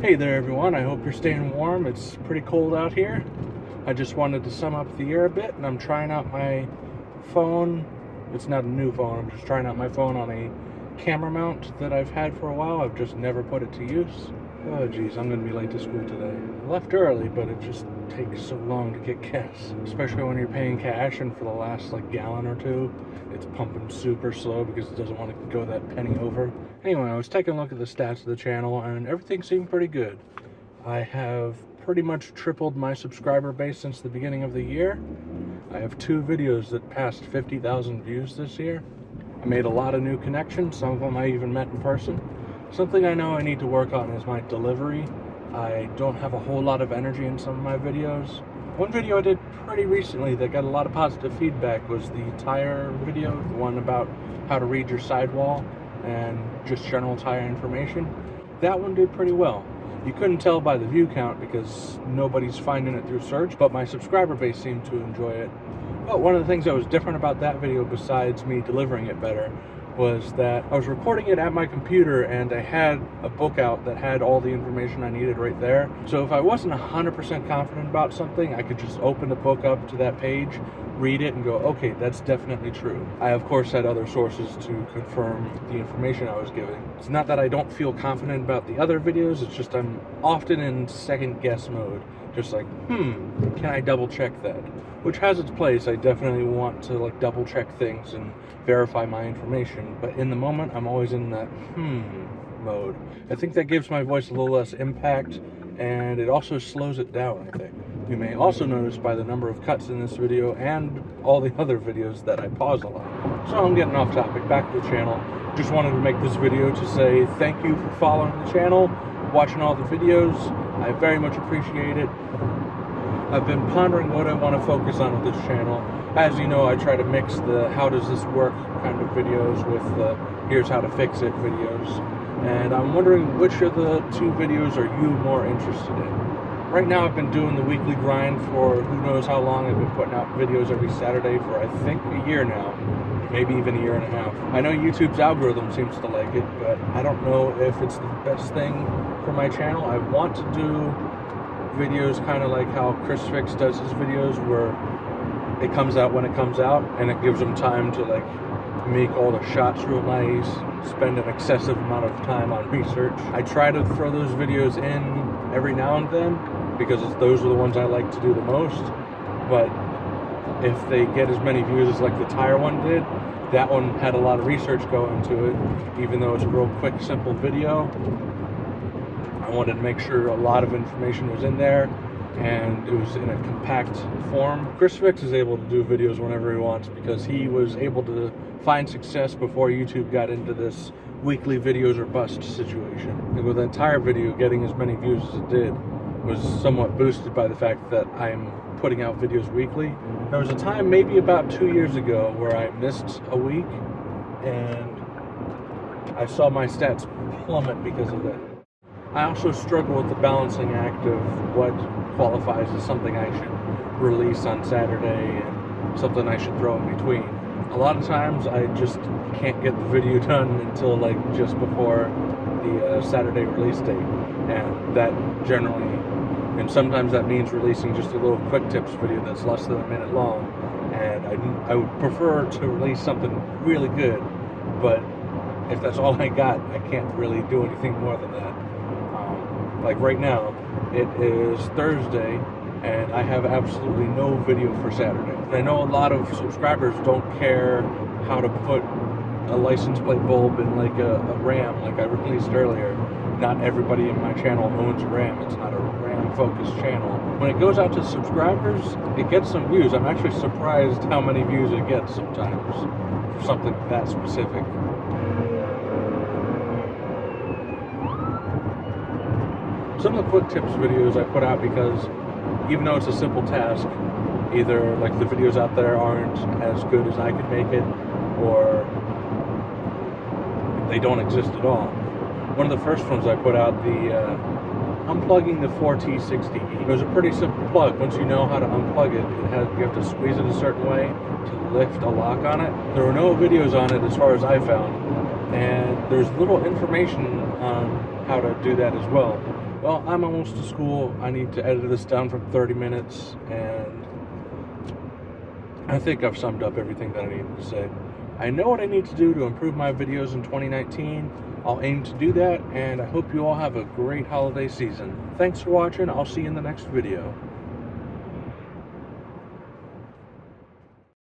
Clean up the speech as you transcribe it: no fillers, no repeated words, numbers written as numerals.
Hey there everyone, I hope you're staying warm. It's pretty cold out here. I just wanted to sum up the year a bit, and I'm trying out my phone. It's not a new phone, I'm just trying out my phone on a camera mount that I've had for a while. I've just never put it to use. Oh geez, I'm going to be late to school today. I left early, but it just takes so long to get gas. Especially when you're paying cash, and for the last gallon or two, it's pumping super slow because it doesn't want to go that penny over. Anyway, I was taking a look at the stats of the channel, and everything seemed pretty good. I have pretty much tripled my subscriber base since the beginning of the year. I have 2 videos that passed 50,000 views this year. I made a lot of new connections, some of them I even met in person. Something I know I need to work on is my delivery. I don't have a whole lot of energy in some of my videos. One video I did pretty recently that got a lot of positive feedback was the tire video, the one about how to read your sidewall and just general tire information. That one did pretty well. You couldn't tell by the view count because nobody's finding it through search, but my subscriber base seemed to enjoy it. But one of the things that was different about that video, besides me delivering it better, was that I was recording it at my computer and I had a book out that had all the information I needed right there. So if I wasn't 100% confident about something, I could just open the book up to that page, read it, and go, okay, that's definitely true. I, of course, had other sources to confirm the information I was giving. It's not that I don't feel confident about the other videos, it's just I'm often in second guess mode. Just like, can I double check that? Which has its place. I definitely want to double check things and verify my information, but in the moment I'm always in that mode. I think that gives my voice a little less impact, and it also slows it down, I think. You may also notice by the number of cuts in this video and all the other videos that I pause a lot. So I'm getting off topic, back to the channel. Just wanted to make this video to say thank you for following the channel, watching all the videos. I very much appreciate it. I've been pondering what I want to focus on with this channel. As you know, I try to mix the how does this work kind of videos with the here's how to fix it videos. And I'm wondering which of the 2 videos are you more interested in? Right now I've been doing the weekly grind for who knows how long. I've been putting out videos every Saturday for I think a year now. Maybe even a year and a half. I know YouTube's algorithm seems to like it, but I don't know if it's the best thing for my channel. I want to do videos kind of like how Chris Fix does his videos, where it comes out when it comes out, and it gives them time to make all the shots real nice, spend an excessive amount of time on research. I try to throw those videos in every now and then because those are the ones I like to do the most, but if they get as many views as the tire one did, that one had a lot of research go into it. Even though it's a real quick, simple video, I wanted to make sure a lot of information was in there and it was in a compact form. Chris Fix is able to do videos whenever he wants because he was able to find success before YouTube got into this weekly videos or bust situation. And with that tire video getting as many views as it did was somewhat boosted by the fact that I'm putting out videos weekly. There was a time maybe about 2 years ago where I missed a week and I saw my stats plummet because of that. I also struggle with the balancing act of what qualifies as something I should release on Saturday and something I should throw in between. A lot of times I just can't get the video done until just before the Saturday release date, and that generally, and sometimes that means releasing just a little quick tips video that's less than a minute long, and I would prefer to release something really good, but if that's all I got, I can't really do anything more than that. Like right now, it is Thursday, and I have absolutely no video for Saturday. I know a lot of subscribers don't care how to put a license plate bulb in a RAM like I released earlier. Not everybody in my channel owns a RAM. It's not a RAM-focused channel. When it goes out to subscribers, it gets some views. I'm actually surprised how many views it gets sometimes for something that specific. Some of the quick tips videos I put out because even though it's a simple task, either the videos out there aren't as good as I could make it, or they don't exist at all. One of the first ones I put out, the unplugging the 4T60E. It was a pretty simple plug. Once you know how to unplug it, you have to squeeze it a certain way to lift a lock on it. There were no videos on it as far as I found, and there's little information on how to do that as well. Well, I'm almost to school. I need to edit this down from 30 minutes, and I think I've summed up everything that I needed to say. I know what I need to do to improve my videos in 2019. I'll aim to do that, and I hope you all have a great holiday season. Thanks for watching. I'll see you in the next video.